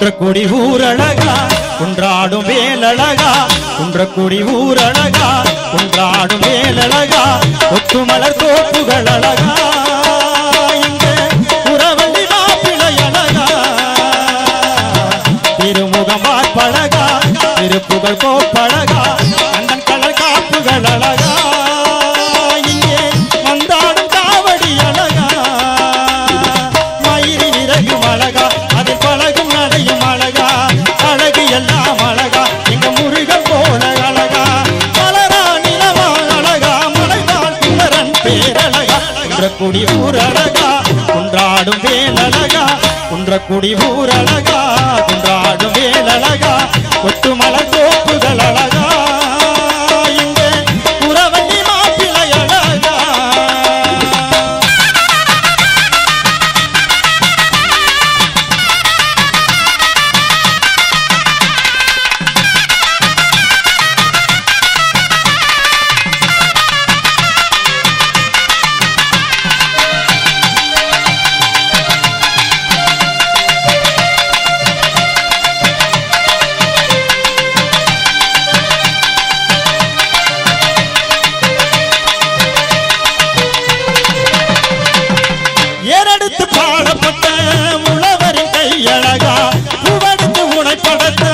குன்றக்குடி ஊரழகா குன்றாடும் வேலழகா குன்றக்குடி ஊரழகா குன்றாடும் வேலழகா ஒத்துமலர் தோப்புகள் அழகா இங்க புறவள்ளி மாப்பிளை அழகா திருமுகம் பார்ப்பழகா திருப்புகழ் கோப்பழகா அண்ணன் கடல் காப்புகள் அழகா இங்கே வந்தாடும் காவடி அழகா மயிரி நிறகும் அழகா அதில் பழகும் நடையும் அழகா அழகு எல்லாம் அழகா எங்க முருகன் போல அழகா மலரா நிலவா அழகா மலைவாழ் குமரன் பேரழகா குன்றக்குடி ஊரழகா குன்றாடும் வேலழகா குன்றக்குடி ஊரழகா குன்றாடும் வேலழகா ஒத்துமலர் தோப்புகள் அழகா இங்கே புறவள்ளி மாப்பிளை அழகா ஏறெடுத்து பாடப்பட்ட உழவரின் கையழகா பூவெடுத்து உனைப்படத்த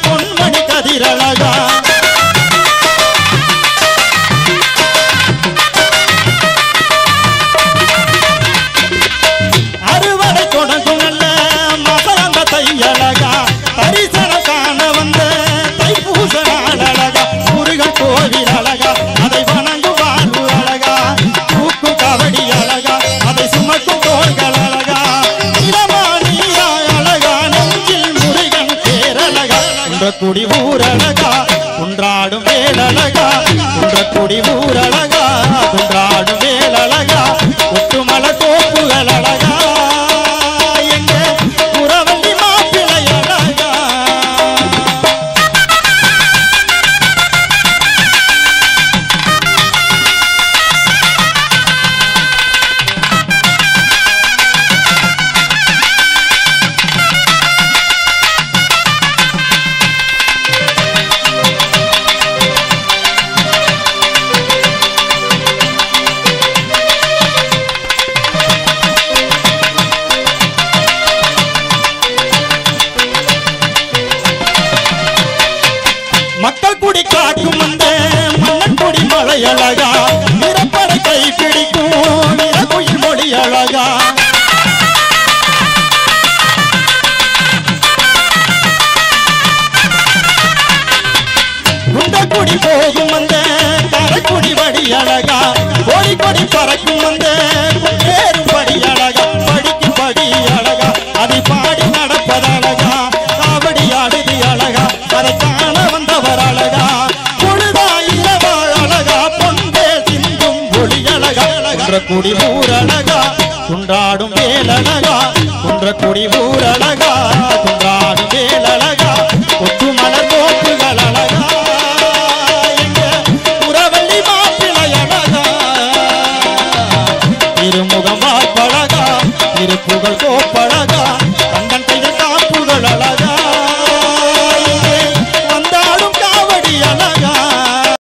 பொன்மணி கதிரழகா அறுவடை தொடங்கும் நல்ல மகரந்த தையழகா தரிசனம் காண வந்த தைப்பூச நாளழகா முருகன் கோவில் அழகா அதை வணங்கும் வாழ்வு அழகா தூக்கும் கபடி அழகா அதை சுமக்கும் தோள்கள் அழகா இளமானியா அழகா நெஞ்சில் முருகன் பேரழகா குன்றக்குடி ஊரழகா குன்றாடும் வேலழகா குன்றக்குடி ஊரழகா குன்றாடும் வேலழகா ஒட்டுமலர் தோப்புகள் அழகா எங்க புறவள்ளி மாப்பிளை அழகா மக்கள் குடி காக்கும் அந்த மன்னன் குடி மலை அழகா நிறப்படை கை பிடிக்கும் நிறகுயில் மொழி அழகா குண்டக்குடி போகும் அந்த கரைக்குடி வடி அழகா கோடி கொடி பறக்கும் அந்த குண்டேறும் படி அழகா படிக்கும் படி அழகா அதை பாடி நடப்பது அழகா காவடி ஆடுதி அழகா அதை காண வந்தவர் அழகா பொழுதாயிரவா அழகா பொந்தே சிந்தும் ஒளி அழகா குன்றக்குடி ஊரழகா குன்றாடும் வேலழகா குன்றக்குடி ஊரழகா குன்றாடும் வேலழகா ஒத்துமலர் தோப்புகள் அழகா எங்க புறவள்ளி மாப்பிளை அழகா திருமுகம் பார்ப்பழகா திருப்புகழ்